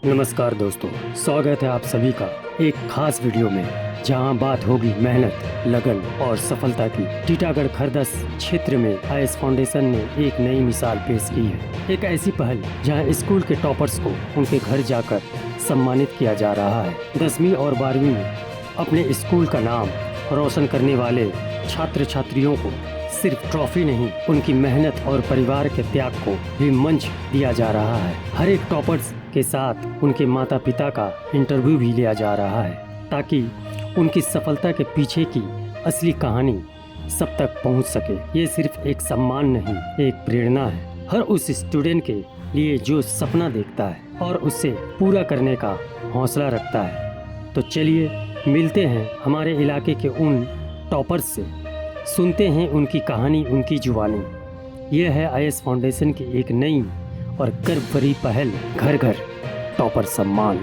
नमस्कार दोस्तों, स्वागत है आप सभी का एक खास वीडियो में जहां बात होगी मेहनत, लगन और सफलता की। टीटागढ़ खरदस क्षेत्र में आईएस फाउंडेशन ने एक नई मिसाल पेश की है। एक ऐसी पहल जहां स्कूल के टॉपर्स को उनके घर जाकर सम्मानित किया जा रहा है। 10वीं और 12वीं में अपने स्कूल का नाम रोशन करने वाले छात्र छात्रियों को सिर्फ ट्रॉफी नहीं, उनकी मेहनत और परिवार के त्याग को भी मंच दिया जा रहा है। हर एक टॉपर्स के साथ उनके माता पिता का इंटरव्यू भी लिया जा रहा है ताकि उनकी सफलता के पीछे की असली कहानी सब तक पहुंच सके। ये सिर्फ एक सम्मान नहीं, एक प्रेरणा है हर उस स्टूडेंट के लिए जो सपना देखता है और उसे पूरा करने का हौसला रखता है। तो चलिए मिलते हैं हमारे इलाके के उन टॉपर्स से, सुनते हैं उनकी कहानी, उनकी जुबानी। यह है आईएस फाउंडेशन की एक नई और गर्व भरी पहल, घर घर टॉपर सम्मान।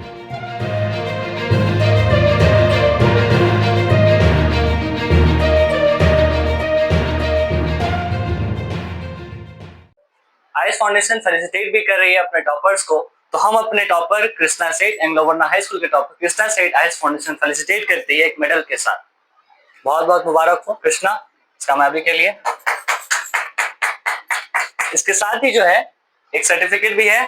आईएस फाउंडेशन फेलिसिटेट भी कर रही है अपने टॉपर्स को, तो हम अपने टॉपर कृष्णा सेठ, एंग्लो वर्ना हाई स्कूल के टॉपर कृष्णा सेठ आईएस फाउंडेशन फेलिसिटेट करती है एक मेडल के साथ। बहुत बहुत मुबारक हो कृष्णा इस कामयाबी के लिए। इसके साथ ही जो है एक सर्टिफिकेट भी है।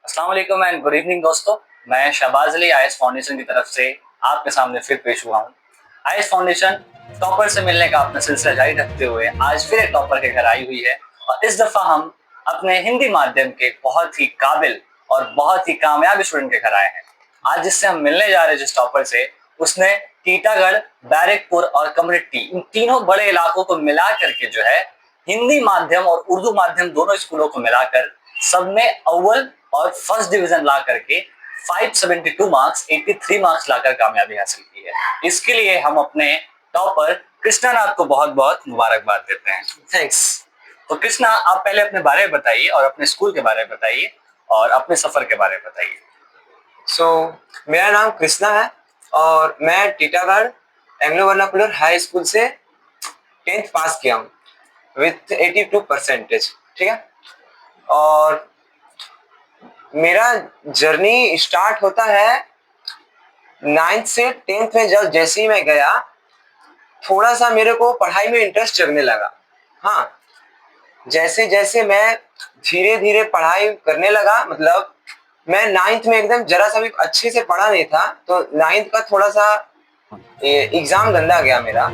अस्सलाम वालेकुम एंड गुड इवनिंग दोस्तों, मैं शहबाज अली आईएस फाउंडेशन की तरफ से आपके सामने फिर पेश हुआ हूँ। आईएस फाउंडेशन टॉपर से मिलने का अपना सिलसिला जारी रखते हुए आज फिर एक टॉपर के घर आई हुई है और इस दफा हम अपने हिंदी माध्यम के बहुत ही काबिल और बहुत ही कामयाब स्टूडेंट के घर आए हैं। आज जिससे हम मिलने जा रहे हैं, जिस टॉपर से, उसने टीटागढ़, बैरकपुर और कम्युनिटी, इन तीनों बड़े इलाकों को मिला करके जो है हिंदी माध्यम और उर्दू माध्यम दोनों स्कूलों को मिलाकर सब में अव्वल और फर्स्ट डिवीजन ला करके 572 मार्क्स, 83 मार्क्स लाकर कामयाबी हासिल की है। इसके लिए हम अपने टॉपर कृष्णा नाथ को बहुत बहुत मुबारकबाद देते हैं। थैंक्स। तो कृष्णा, आप पहले अपने बारे में बताइए और अपने स्कूल के बारे में बताइए और अपने सफर के बारे में बताइए। मेरा नाम कृष्णा है और मैं Titagarh Anglo vernacular high school से 10th पास किया हूँ विथ 82%। ठीक है, और मेरा जर्नी स्टार्ट होता है 9th से 10th में। जब जैसे ही मैं गया, थोड़ा सा मेरे को पढ़ाई में इंटरेस्ट जगने लगा। हाँ, जैसे जैसे मैं धीरे धीरे पढ़ाई करने लगा, मतलब मैं 9th में एकदम जरा सा भी अच्छे से पढ़ा नहीं था, तो 9th का थोड़ा सा एग्जाम गंदा गया मेरा।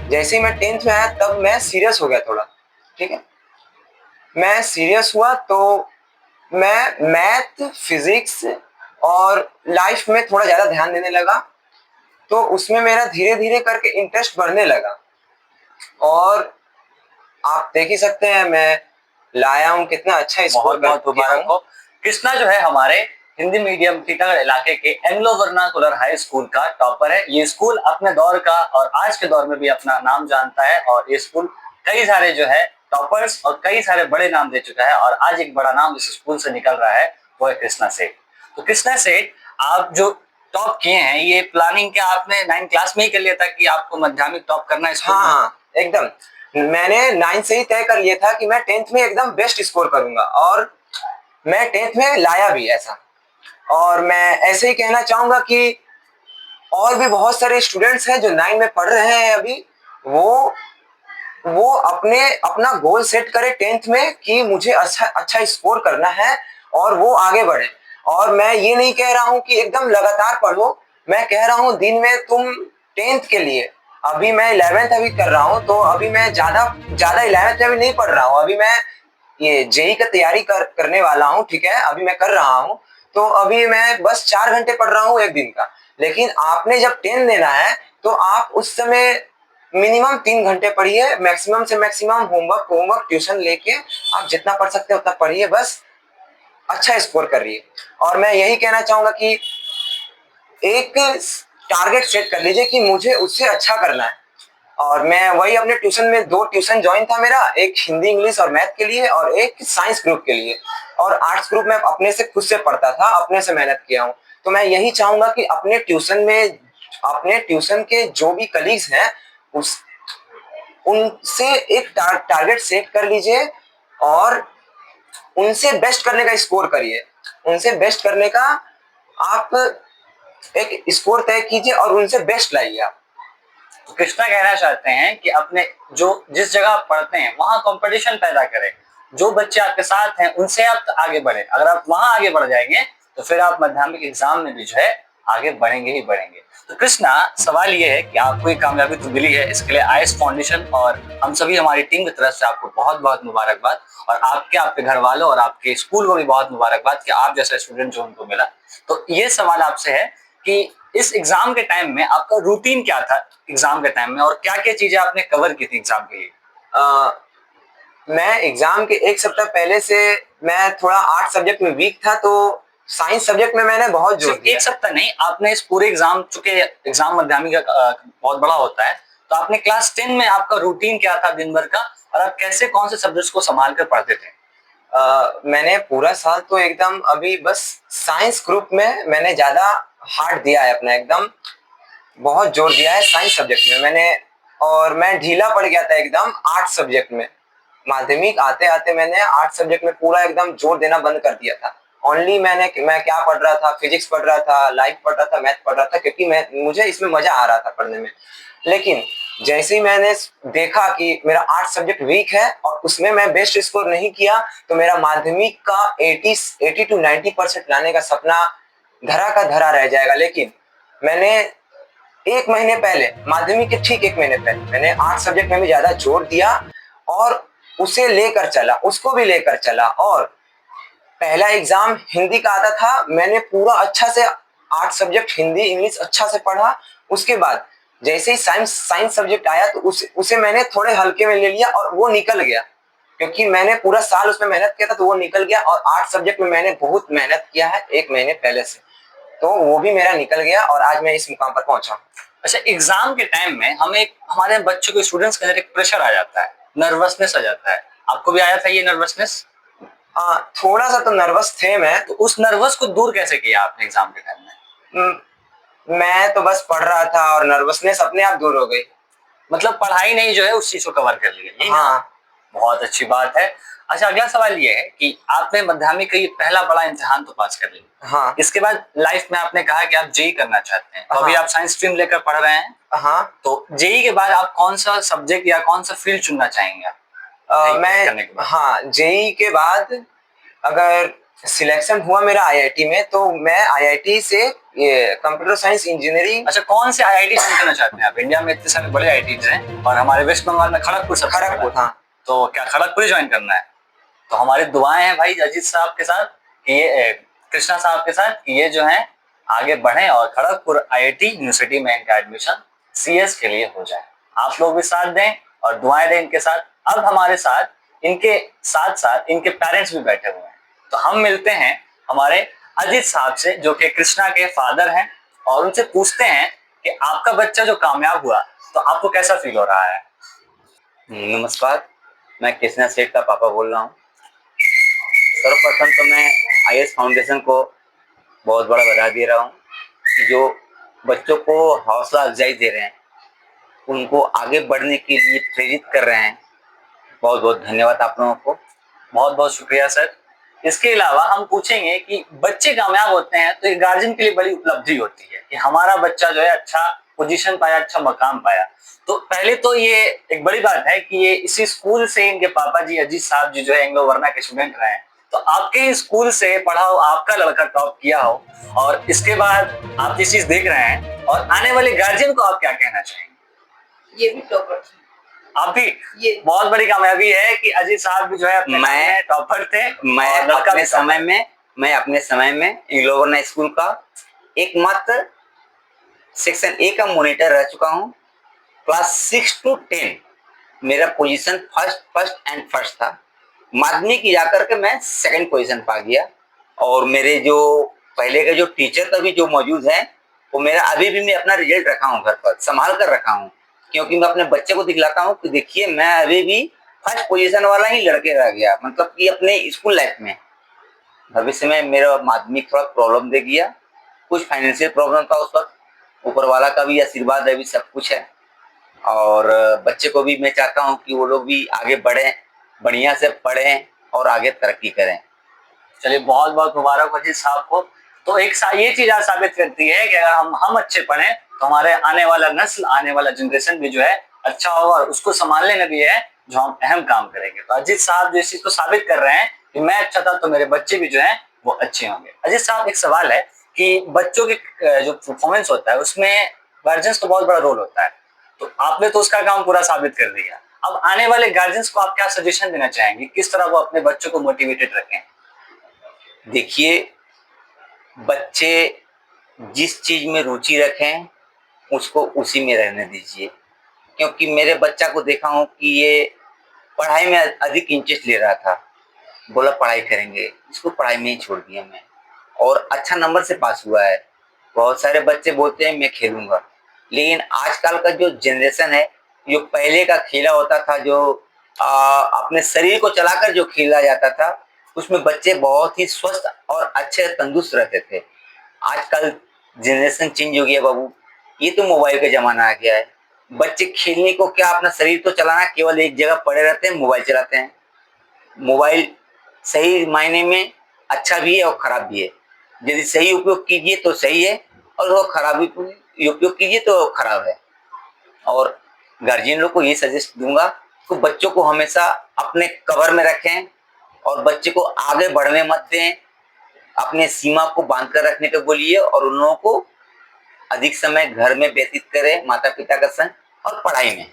जैसे ही मैं 10th में आया तब मैं सीरियस हो गया थोड़ा। ठीक है, मैं सीरियस हुआ तो मैं मैथ, फिजिक्स और लाइफ में थोड़ा ज्यादा ध्यान देने लगा, तो उसमें मेरा धीरे धीरे करके इंटरेस्ट बढ़ने लगा। और आप देख ही सकते हैं मैं लाया हूँ कितना अच्छा स्कोर। बहुत मुबारक हो। कृष्णा जो है हमारे हिंदी मीडियम टीटागढ़ इलाके के एंग्लो वर्नाकुलर हाई स्कूल का टॉपर है। ये स्कूल अपने दौर का और आज के दौर में भी अपना नाम जानता है और ये स्कूल कई सारे जो है टॉपर्स और कई सारे बड़े नाम दे चुका है और आज एक बड़ा नाम इस स्कूल से निकल रहा है, वो है कृष्णा सेठ। तो कृष्णा सेठ, आप जो टॉप किए हैं, ये प्लानिंग क्या आपने 9th क्लास में ही कर लिया था कि आपको माध्यमिक टॉप करना है? हाँ, एकदम। मैंने 9th से ही तय कर लिया था कि मैं 10th में एकदम बेस्ट स्कोर करूंगा और मैं 10th में लाया भी ऐसा। और मैं ऐसे ही कहना चाहूंगा कि और भी बहुत सारे स्टूडेंट्स हैं जो 9 में पढ़ रहे हैं अभी, वो अपना गोल सेट करे 10th में कि मुझे अच्छा स्कोर करना है और वो आगे बढ़े। और मैं ये नहीं कह रहा हूँ कि एकदम लगातार पढ़ो, मैं कह रहा हूँ दिन में तुम 10th के लिए, अभी मैं 11th अभी कर रहा हूँ, तो अभी मैं ज्यादा 11th में अभी नहीं पढ़ रहा हूँ। अभी मैं ये जेई का तैयारी करने वाला हूँ। ठीक है, अभी मैं कर रहा हूँ, तो अभी मैं बस 4 घंटे पढ़ रहा हूँ एक दिन का। लेकिन आपने जब 10 देना है तो आप उस समय मिनिमम 3 घंटे पढ़िए, मैक्सिमम से मैक्सिमम होमवर्क ट्यूशन लेके आप जितना पढ़ सकते हो उतना पढ़िए, बस अच्छा स्कोर करिए। और मैं यही कहना चाहूंगा कि एक टारगेट सेट कर लीजिए कि मुझे उससे अच्छा करना है। और मैं वही अपने ट्यूशन में 2 ट्यूशन ज्वाइन था मेरा, एक हिंदी इंग्लिश और मैथ के लिए और एक साइंस ग्रुप के लिए। और आर्ट्स ग्रुप में अपने से खुद से पढ़ता था, अपने से मेहनत किया हूँ। तो मैं यही चाहूंगा कि अपने ट्यूशन के जो भी कलीग्स हैं उनसे एक टारगेट सेट कर लीजिए और उनसे बेस्ट करने का स्कोर करिए, उनसे बेस्ट करने का आप एक स्कोर तय कीजिए और उनसे बेस्ट लाइए आप। तो कृष्णा कहना चाहते हैं कि अपने जो जिस जगह आप पढ़ते हैं वहां कंपटीशन पैदा करें, जो बच्चे आपके साथ हैं उनसे आप आगे बढ़े। अगर आप वहां आगे बढ़ जाएंगे तो फिर आप माध्यमिक एग्जाम में भी जो है आगे बढ़ेंगे ही बढ़ेंगे। तो कृष्णा, सवाल ये है कि आपको ये कामयाबी तो मिली है, इसके लिए आईएएस फाउंडेशन और हम सभी हमारी टीम की तरफ से आपको बहुत बहुत मुबारकबाद, और आपके घर वालों और आपके स्कूल को भी बहुत मुबारकबाद कि आप जैसा स्टूडेंट जो उनको मिला। तो ये सवाल आपसे है कि इस एग्जाम के टाइम में आपका रूटीन क्या था एग्जाम के टाइम में, और क्या क्या चीजें आपने कवर की थी एग्जाम के लिए? मैं एग्जाम के एक सप्ताह पहले से मैं थोड़ा आर्ट सब्जेक्ट में वीक था, तो साइंस सब्जेक्ट में मैंने बहुत जोर दिया। एक सप्ताह नहीं, आपने इस पूरे एग्जाम, चूंकि एग्जाम माध्यमिक का बहुत बड़ा होता है, तो आपने क्लास 10 में आपका रूटीन क्या था दिन भर का, और आप कैसे कौन से सब्जेक्ट्स को संभाल कर पढ़ते थे? मैंने पूरा साल तो एकदम अभी बस साइंस ग्रुप में मैंने ज्यादा हार्ड दिया है अपना, एकदम बहुत जोर दिया है साइंस सब्जेक्ट में मैंने, और मैं ढीला पड़ गया था एकदम आर्ट सब्जेक्ट में। माध्यमिक आते आते मैंने आर्ट सब्जेक्ट में पूरा एकदम जोर देना बंद कर दिया था। ओनली मैं क्या पढ़ रहा था, फिजिक्स पढ़ रहा था, लाइफ पढ़ रहा था, मैथ पढ़ रहा था, क्योंकि मुझे इसमें मजा आ रहा था पढ़ने में। लेकिन जैसे ही मैंने देखा कि मेरा आर्ट सब्जेक्ट वीक है और उसमें मैं बेस्ट स्कोर नहीं किया, तो मेरा माध्यमिक का 80 to 90% लाने का सपना धरा का धरा रह जाएगा। लेकिन मैंने एक महीने पहले, माध्यमिक के ठीक एक महीने पहले, मैंने आर्ट सब्जेक्ट में भी ज्यादा जोर दिया और उसे लेकर चला, उसको भी लेकर चला। और पहला एग्जाम हिंदी का आता था, मैंने पूरा अच्छा से आर्ट सब्जेक्ट हिंदी इंग्लिश अच्छा से पढ़ा। उसके बाद जैसे ही साइंस सब्जेक्ट आया तो उसे मैंने थोड़े हल्के में ले लिया और वो निकल गया, क्योंकि मैंने पूरा साल उसमें मेहनत किया था, तो वो निकल गया। और आर्ट सब्जेक्ट में मैंने बहुत मेहनत किया है एक महीने पहले से, तो वो भी मेरा निकल गया और आज मैं इस मुकाम पर पहुंचा। अच्छा, एग्जाम के टाइम में हमारे बच्चों को, स्टूडेंट्स के अंदर एक प्रेशर आ जाता है, नर्वसनेस आ जाता है। आपको भी आया था ये नर्वसनेस? थोड़ा सा तो नर्वस थे मैं। तो उस नर्वस को दूर कैसे किया आपने एग्जाम के टाइम में? मैं तो बस पढ़ रहा था और नर्वसनेस अपने आप दूर हो गई। मतलब पढ़ाई नहीं जो है उस चीज को कवर कर लिया। हाँ, बहुत अच्छी बात है। अच्छा, अगला सवाल ये है कि आपने माध्यमिक का ये पहला बड़ा इम्तिहान तो पास कर लिया। हाँ, इसके बाद लाइफ में आपने कहा कि आप जेई करना चाहते हैं, तो हाँ, अभी आप साइंस स्ट्रीम लेकर पढ़ रहे हैं। हाँ। तो जेई के बाद आप कौन सा सब्जेक्ट या कौन सा फील्ड चुनना चाहेंगे आप? हाँ, जेई के बाद अगर सिलेक्शन हुआ मेरा आईआईटी में, तो मैं आईआईटी से ये कंप्यूटर साइंस इंजीनियरिंग। अच्छा, कौन से आईआईटी ज्वाइन करना चाहते हैं आप? इंडिया में इतने सारे बड़े आईआईटीज हैं और हमारे वेस्ट बंगाल में खड़गपुर सबसे बड़ा है। हाँ। तो क्या खड़गपुर ज्वाइन करना है? तो हमारी दुआएं हैं भाई अजीत साहब के साथ कि ये कृष्णा साहब के साथ कि ये जो है आगे बढ़े और खड़गपुर आईआईटी यूनिवर्सिटी में इनका एडमिशन सीएस के लिए हो जाए। आप लोग भी साथ दें और दुआएं दें इनके साथ। अब हमारे साथ इनके साथ साथ इनके पेरेंट्स भी बैठे हुए हैं, तो हम मिलते हैं हमारे अजीत साहब से जो कि कृष्णा के फादर हैं, और उनसे पूछते हैं कि आपका बच्चा जो कामयाब हुआ तो आपको कैसा फील हो रहा है? नमस्कार, मैं कृष्णा सेठ का पापा बोल रहा हूँ। सर्वप्रथम तो मैं आईएएस फाउंडेशन को बहुत बड़ा बधाई दे रहा हूँ कि जो बच्चों को हौसला अफजाई दे रहे हैं, उनको आगे बढ़ने के लिए प्रेरित कर रहे हैं। बहुत बहुत धन्यवाद आप लोगों को। बहुत बहुत शुक्रिया सर। इसके अलावा हम पूछेंगे कि बच्चे कामयाब होते हैं तो ये गार्जियन के लिए बड़ी उपलब्धि होती है कि हमारा बच्चा जो है अच्छा पोजीशन पाया, अच्छा मकाम पाया। तो पहले तो ये एक बड़ी बात है कि ये इसी स्कूल से इनके पापा जी अजीत साहब जी जो है एंग्लो वर्ना के स्टूडेंट रहे हैं, तो आपके स्कूल से पढ़ा हो, आपका लड़का टॉप किया हो, और इसके बाद आप ये चीज देख रहे हैं, और आने वाले गार्जियन को आप क्या कहना चाहेंगे? ये भी टॉपर थे। आप भी? ये बहुत बड़ी कामयाबी है कि अजीत साहब भी जो है अपने टॉपर थे। मैं अपने समय में एंग्लो वर्ना स्कूल का एकमात्र सेक्शन ए का मॉनिटर रह चुका हूँ। क्लास 6 to 10 मेरा पोजीशन फर्स्ट था। माध्यमिक जाकर के मैं सेकंड पोजीशन पा गया, और मेरे जो पहले के जो टीचर अभी जो मौजूद हैं, वो मेरा अभी भी मैं अपना रिजल्ट रखा हूँ घर पर संभाल कर रखा हूँ, क्योंकि मैं अपने बच्चे को दिखलाता हूँ कि देखिए मैं अभी भी फर्स्ट पोजीशन वाला ही लड़के रह गया, मतलब कि अपने स्कूल लाइफ में। भविष्य में मेरा माध्यमिक थोड़ा प्रॉब्लम दे गया, कुछ फाइनेंशियल प्रॉब्लम था उस वक्त, ऊपर वाला का भी आशीर्वाद है, अभी सब कुछ है। और बच्चे को भी मैं चाहता हूँ कि वो लोग भी आगे बढ़ें, बढ़िया से पढ़ें और आगे तरक्की करें। चलिए, बहुत बहुत मुबारक अजीत साहब को। तो ये चीज आज साबित करती है कि अगर हम अच्छे पढ़े तो हमारे आने वाला नस्ल, आने वाला जनरेशन भी जो है अच्छा होगा, और उसको संभालने में भी है जो हम अहम काम करेंगे। तो अजीत साहब जो इस चीज को साबित कर रहे हैं कि मैं अच्छा था तो मेरे बच्चे भी जो है वो अच्छे होंगे। अजीत साहब, एक सवाल है कि बच्चों की जो परफॉर्मेंस होता है उसमें गार्जियंस का बहुत बड़ा रोल होता है। तो आपने तो उसका काम पूरा साबित कर दिया। अब आने वाले गार्जियंस को आप क्या सजेशन देना चाहेंगे, किस तरह वो अपने बच्चों को मोटिवेटेड रखें? देखिए, बच्चे जिस चीज में रुचि रखें उसको उसी में रहने दीजिए। क्योंकि मेरे बच्चा को देखा हूँ कि ये पढ़ाई में अधिक इंटरेस्ट ले रहा था, बोला पढ़ाई करेंगे, इसको पढ़ाई में ही छोड़ दिया मैं, और अच्छा नंबर से पास हुआ है। बहुत सारे बच्चे बोलते हैं मैं खेलूंगा, लेकिन आजकल का जो जनरेशन है, जो पहले का खेला होता था, जो अपने शरीर को चलाकर जो खेला जाता था, उसमें बच्चे बहुत ही स्वस्थ और अच्छे तंदुरुस्त रहते थे। आजकल जनरेशन चेंज हो गया बाबू, ये तो मोबाइल का जमाना आ गया है। बच्चे खेलने को क्या, अपना शरीर तो चलाना, केवल एक जगह पड़े रहते हैं, मोबाइल चलाते हैं। मोबाइल सही मायने में अच्छा भी है और खराब भी है। यदि सही उपयोग कीजिए तो सही है, और वो खराब उपयोग कीजिए तो खराब है। और गार्जियन लोग को ये सजेस्ट दूंगा कि बच्चों को हमेशा अपने कवर में रखें और बच्चे को आगे बढ़ने मत दें। अपने सीमा को बांध कर रखने को बोलिए, और उन लोगों को अधिक समय घर में व्यतीत करें माता पिता का संग और पढ़ाई में,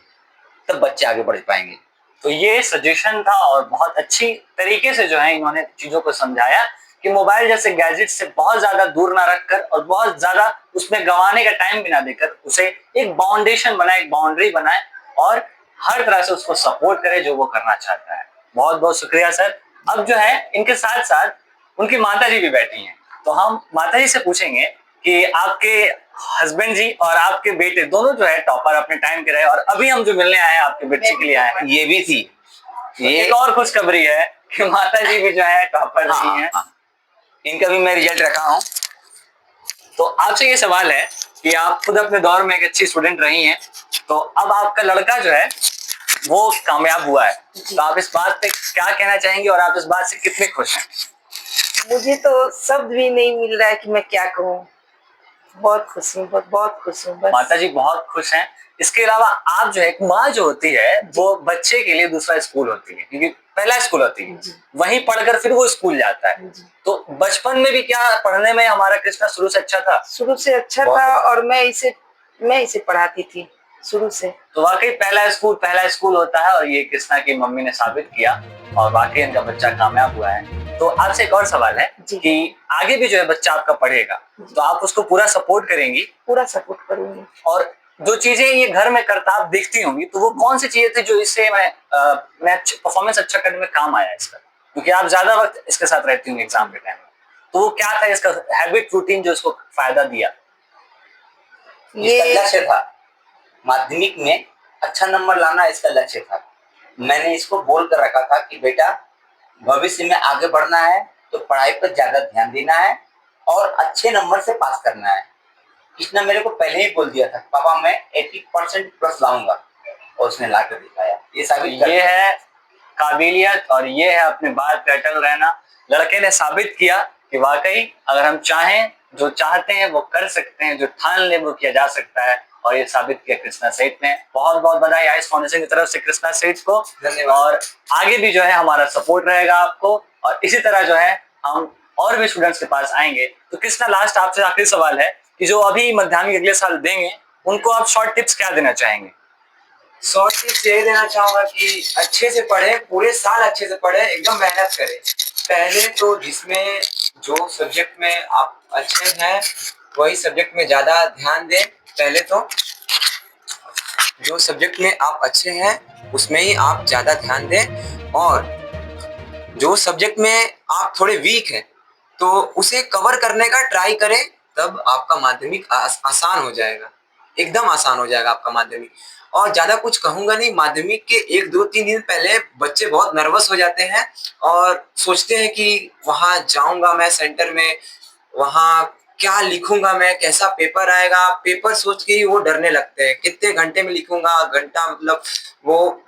तब बच्चे आगे बढ़ पाएंगे। तो ये सजेशन था, और बहुत अच्छी तरीके से जो है इन्होंने चीजों को समझाया कि मोबाइल जैसे गैजेट से बहुत ज्यादा दूर ना रखकर और बहुत ज्यादा उसमें गंवाने का टाइम भी ना देकर उसे एक बाउंडेशन बनाए, एक बाउंड्री बनाए, और हर तरह से उसको सपोर्ट करे जो वो करना चाहता है। बहुत बहुत शुक्रिया सर। अब जो है इनके साथ साथ उनकी माता जी भी बैठी हैं, तो हम माता जी से पूछेंगे कि आपके हस्बैंड जी और आपके बेटे दोनों जो है टॉपर अपने टाइम के रहे, और अभी हम जो मिलने आए हैं आपके बच्चे के लिए आए हैं। ये भी थी, ये एक और खुशखबरी है कि माता जी भी जो है टॉपर रही हैं। इनका भी मैं रिजल्ट रखा हूँ। तो आपसे ये सवाल है कि आप खुद अपने दौर में एक अच्छी स्टूडेंट रही हैं, तो अब आपका लड़का जो है वो कामयाब हुआ है, तो आप इस बात पे क्या कहना चाहेंगे और आप इस बात से कितने खुश हैं? मुझे तो शब्द भी नहीं मिल रहा है कि मैं क्या कहूँ। बहुत खुश हूँ, बहुत बहुत खुश हूँ। बस माता जी बहुत खुश हैं। इसके अलावा आप जो है, एक माँ जो होती है वो बच्चे के लिए दूसरा स्कूल होती है, क्योंकि पहला स्कूल होती है, वहीं पढ़कर फिर वो स्कूल जाता है। तो बचपन में भी क्या पढ़ने में हमारा कृष्णा शुरू से अच्छा था? शुरू से अच्छा था, और मैं इसे पढ़ाती थी शुरू से। तो वाकई पहला स्कूल होता है, और ये कृष्णा की मम्मी ने साबित किया, और वाकई इनका बच्चा कामयाब हुआ है। तो आपसे एक और सवाल है कि आगे भी जो है बच्चा आपका पढ़ेगा, तो आप उसको पूरा सपोर्ट करेंगी? पूरा सपोर्ट करूंगी। और जो चीजें ये घर में करता आप देखती होंगी, तो वो कौन सी चीजें थी जो इससे मैं परफॉर्मेंस अच्छा करने में काम आया इसका, क्योंकि आप ज्यादा वक्त इसके साथ रहती होंगी एग्जाम के टाइम में, तो वो क्या था इसका हैबिट रूटीन जो इसको फायदा दिया? इसका लक्ष्य था माध्यमिक में अच्छा नंबर लाना, इसका लक्ष्य था। मैंने इसको बोल कर रखा था कि बेटा भविष्य में आगे बढ़ना है तो पढ़ाई पर ज्यादा ध्यान देना है और अच्छे नंबर से पास करना है। इसने मेरे को पहले ही बोल दिया था पापा मैं 80% प्लस लाऊंगा, और उसने ला कर दिखाया। ये साबित ये है काबिलियत, और ये है अपने बात पे अटल रहना। लड़के ने साबित किया कि वाकई अगर हम चाहें, जो चाहते हैं वो कर सकते हैं, जो ठान ले वो किया जा सकता है, और ये साबित किया कृष्णा सेठ ने। बहुत बहुत बधाई आइस फाउंडेशन की तरफ से कृष्णा सेठ को। और आगे भी जो है हमारा सपोर्ट रहेगा आपको, और इसी तरह जो है हम और भी स्टूडेंट्स के पास आएंगे। तो कृष्णा, लास्ट आपसे आखिरी सवाल है कि जो अभी माध्यमिक अगले साल देंगे उनको आप शॉर्ट टिप्स क्या देना चाहेंगे? शॉर्ट टिप्स यही देना चाहूंगा कि अच्छे से पढ़े, पूरे साल अच्छे से पढ़े, एकदम मेहनत करें। पहले तो जिसमें जो सब्जेक्ट में आप अच्छे हैं वही सब्जेक्ट में ज्यादा ध्यान दें। पहले तो जो सब्जेक्ट में आप अच्छे हैं उसमें ही आप ज्यादा ध्यान दें, और जो सब्जेक्ट में आप थोड़े वीक हैं तो उसे कवर करने का ट्राई करें, तब आपका माध्यमिक आसान हो जाएगा, एकदम आसान हो जाएगा आपका माध्यमिक। और ज्यादा कुछ कहूंगा नहीं। माध्यमिक के 1-2-3 दिन पहले बच्चे बहुत नर्वस हो जाते हैं और सोचते हैं कि वहां जाऊंगा मैं सेंटर में, वहां क्या लिखूंगा मैं, कैसा पेपर आएगा, पेपर सोच के ही वो डरने लगते हैं। कितने घंटे में लिखूंगा, घंटा मतलब वो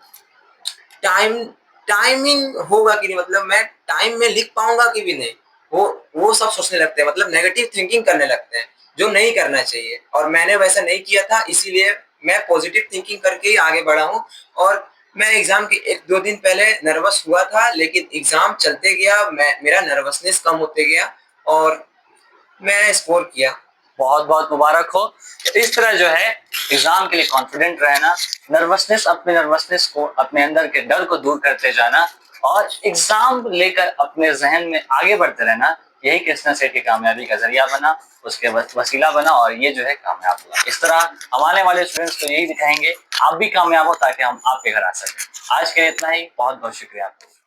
टाइमिंग होगा कि नहीं, मतलब मैं टाइम में लिख पाऊंगा कि भी नहीं, वो सब सोचने लगते हैं, मतलब नेगेटिव थिंकिंग करने लगते हैं, जो नहीं करना चाहिए। और मैंने वैसा नहीं किया था, इसीलिए मैं पॉजिटिव थिंकिंग करके ही आगे बढ़ा हूँ। और मैं एग्जाम के 1-2 दिन पहले नर्वस हुआ था, लेकिन एग्जाम चलते गया, मेरा नर्वसनेस कम होते गया और मैं स्कोर किया। बहुत बहुत मुबारक हो। इस तरह जो है एग्जाम के लिए कॉन्फिडेंट रहना, अपने नर्वसनेस को, अपने अंदर के डर को दूर करते जाना और एग्जाम लेकर अपने जहन में आगे बढ़ते रहना, यही कृष्णा सेठ की कामयाबी का जरिया बना, उसके वसीला बना और ये जो है कामयाब हुआ। इस तरह हम आने वाले स्टूडेंट्स को यही दिखाएंगे, आप भी कामयाब हो ताकि हम आपके घर आ सकें। आज के लिए इतना ही, बहुत बहुत शुक्रिया आपको।